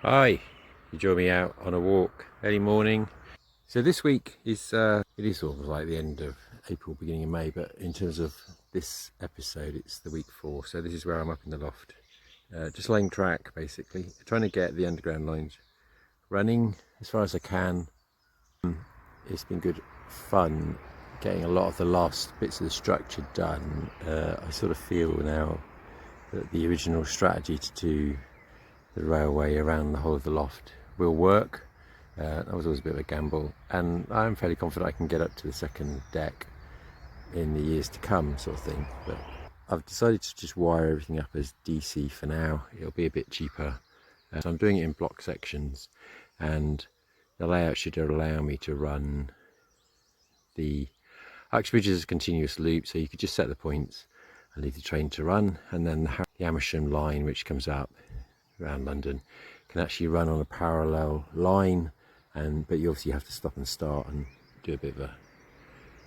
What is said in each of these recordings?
Hi, you join me out on a walk early morning. So this week is it is sort of like the end of April, beginning of May, but in terms of this episode, it's the week 4. So this is where I'm up in the loft, just laying track basically, trying to get the underground lines running as far as I can. It's been good fun getting a lot of the last bits of the structure done. I sort of feel now that the original strategy to do the railway around the whole of the loft will work. That was always a bit of a gamble, and I'm fairly confident I can get up to the second deck in the years to come, sort of thing. But I've decided to just wire everything up as DC for now. It'll be a bit cheaper. So I'm doing it in block sections, and the layout should allow me to run the Uxbridge as a continuous loop, so you could just set the points and leave the train to run, and then the Amersham line, which comes up around London, can actually run on a parallel line, but you obviously have to stop and start and do a bit of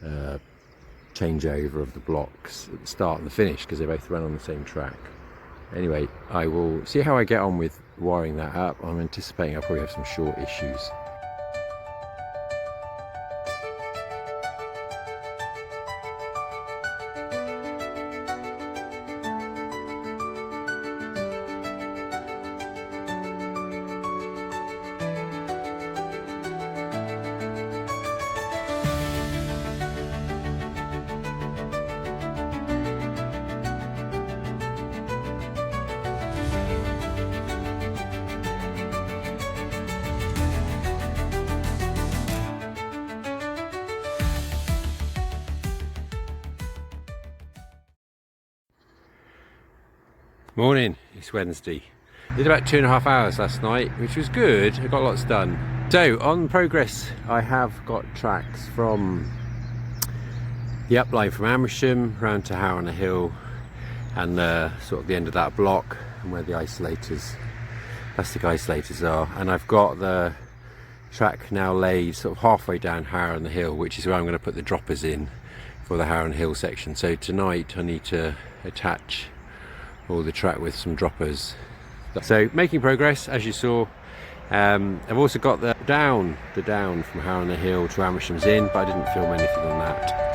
a changeover of the blocks at the start and the finish, because they both run on the same track. Anyway, I will see how I get on with wiring that up. I'm anticipating I'll probably have some short issues. Morning, it's Wednesday. Did about 2.5 hours last night, which was good. I got lots done. So on progress, I have got tracks from the upline from Amersham round to Harrow on the Hill, and sort of the end of that block, and where the isolators, plastic isolators are. And I've got the track now laid sort of halfway down Harrow on the Hill, which is where I'm going to put the droppers in for the Harrow on the Hill section. So tonight I need to attach all the track with some droppers. So making progress, as you saw. I've also got the down from Harrow on the Hill to Amersham's in, but I didn't film anything on that.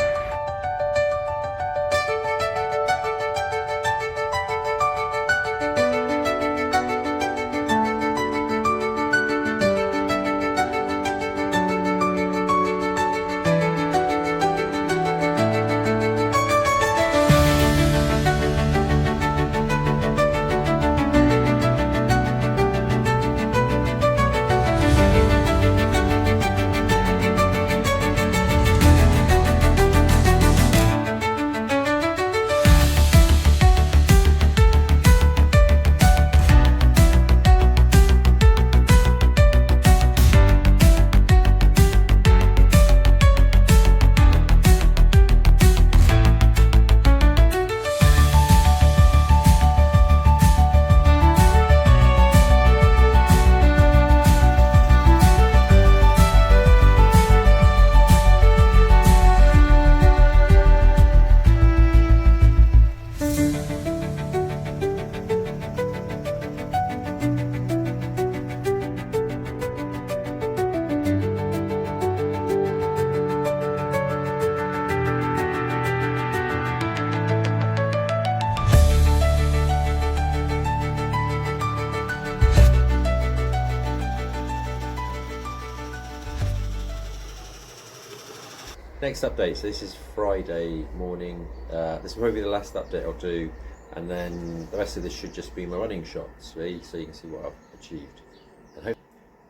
Next update, so this is Friday morning. This will probably be the last update I'll do, and then the rest of this should just be my running shots, really, so you can see what I've achieved.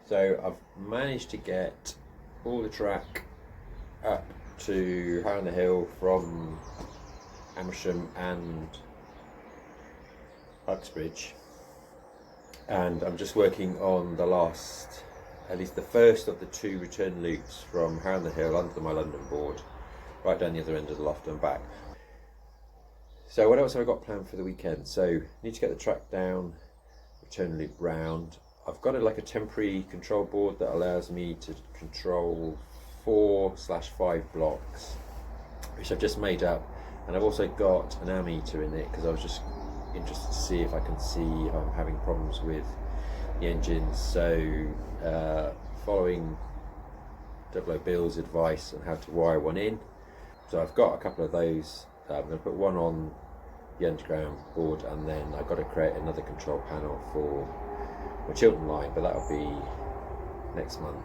So I've managed to get all the track up to Harrow on the Hill from Amersham and Uxbridge, and I'm just working on the last, at least the first of the 2 return loops from Harrow on the Hill under my London board, right down the other end of the loft and back. So what else have I got planned for the weekend? So need to get the track down, return loop round. I've got like a temporary control board that allows me to control 4/5 blocks, which I've just made up, and I've also got an ammeter in it because I was just interested to see if I can see if I'm having problems with the engines. So following Double O Bill's advice on how to wire one in. So I've got a couple of those. I'm going to put one on the underground board, and then I've got to create another control panel for my Chiltern line, but that'll be next month.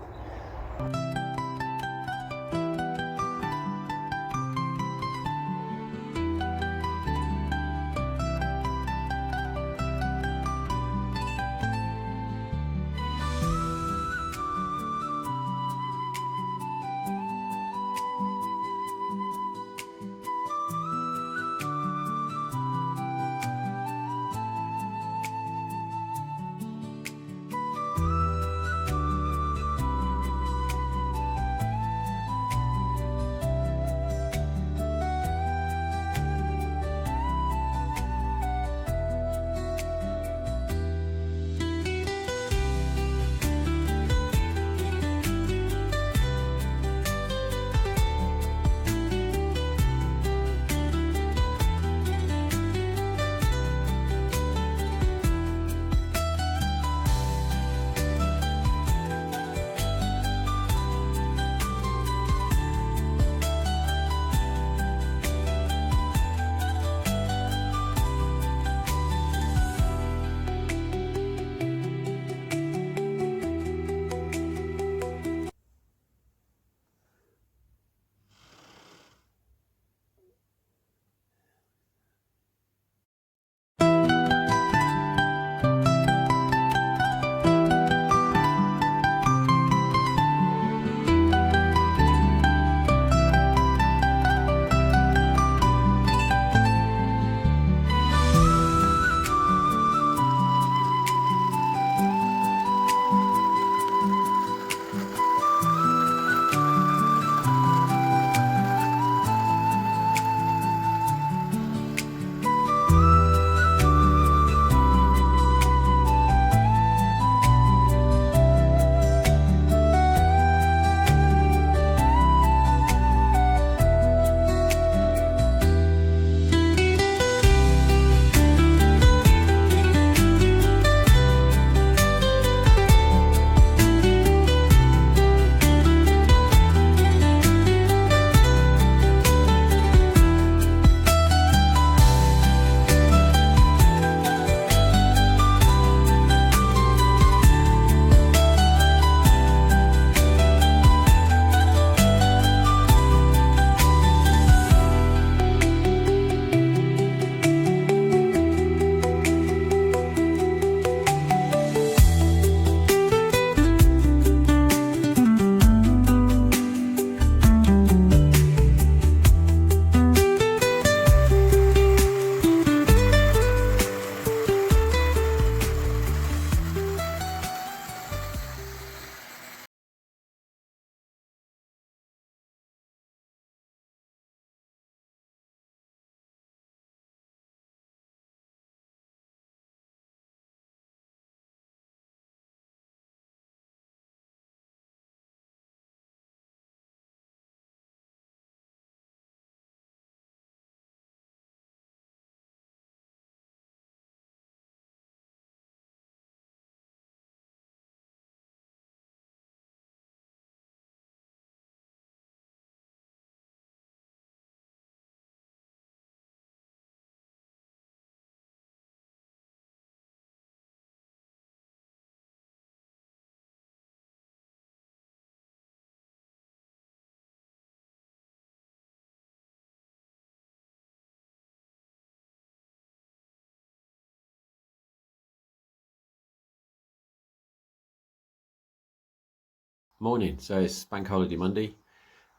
Morning. So it's Bank Holiday Monday.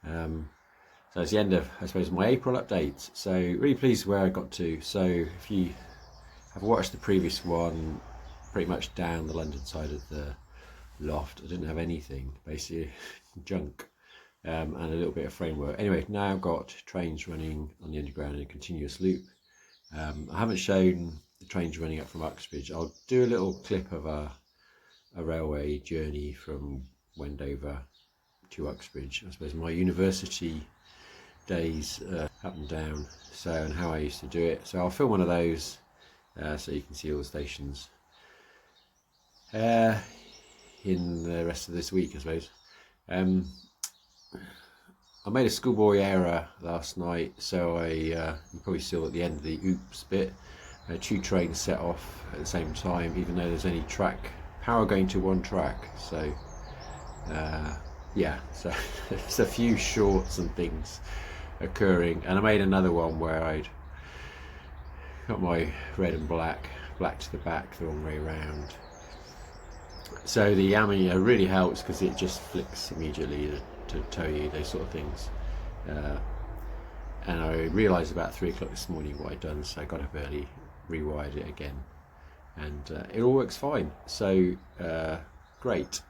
So it's the end of, I suppose, my April update. So really pleased where I got to. So if you have watched the previous one, pretty much down the London side of the loft, I didn't have anything, basically junk, and a little bit of framework. Anyway, now I've got trains running on the underground in a continuous loop. I haven't shown the trains running up from Uxbridge. I'll do a little clip of a railway journey from Wendover to Uxbridge. I suppose my university days up and down, so, and how I used to do it. So I'll film one of those so you can see all the stations. in the rest of this week, I suppose. Um, I made a schoolboy error last night, so you probably saw at the end of the oops bit, two trains set off at the same time, even though there's only power going to one track. So yeah, so there's a few shorts and things occurring, and I made another one where I'd got my red and black to the back the wrong way around. So the Yami really helps because it just flicks immediately to tell you those sort of things. And I realised about 3 o'clock this morning what I'd done, so I got up early, rewired it again, and it all works fine. So great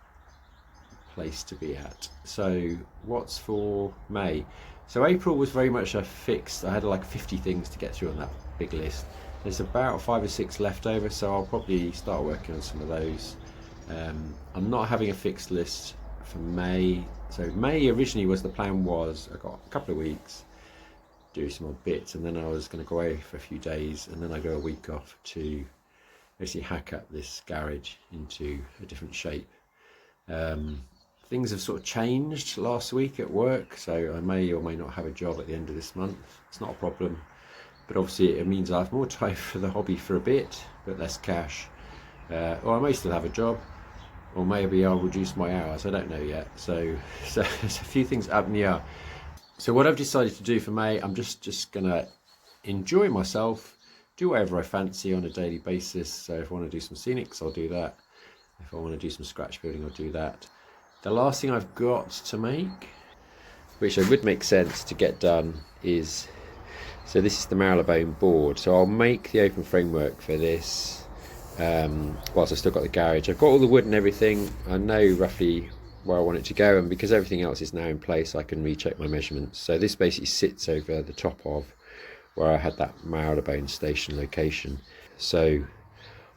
place to be at. So what's for May? So April was very much a fixed. I had like 50 things to get through on that big list. There's about 5 or 6 left over, so I'll probably start working on some of those. I'm not having a fixed list for May. So May originally was, the plan was, I got a couple of weeks, do some more bits, and then I was going to go away for a few days, and then I go a week off to basically hack up this garage into a different shape. Things have sort of changed last week at work, so I may or may not have a job at the end of this month. It's not a problem, but obviously it means I have more time for the hobby for a bit, but less cash. Or I may still have a job, or maybe I'll reduce my hours. I don't know yet. So there's a few things up in the air. So what I've decided to do for May, I'm just gonna enjoy myself, do whatever I fancy on a daily basis. So if I want to do some scenics, I'll do that. If I want to do some scratch building, I'll do that. The last thing I've got to make, which I would make sense to get done, is, so this is the Marylebone board. So I'll make the open framework for this whilst I've still got the garage. I've got all the wood and everything. I know roughly where I want it to go, and because everything else is now in place, I can recheck my measurements. So this basically sits over the top of where I had that Marylebone station location. So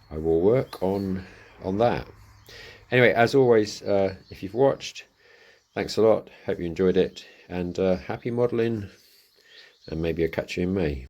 I will work on that. Anyway, as always, if you've watched, thanks a lot. Hope you enjoyed it, and happy modelling, and maybe I'll catch you in May.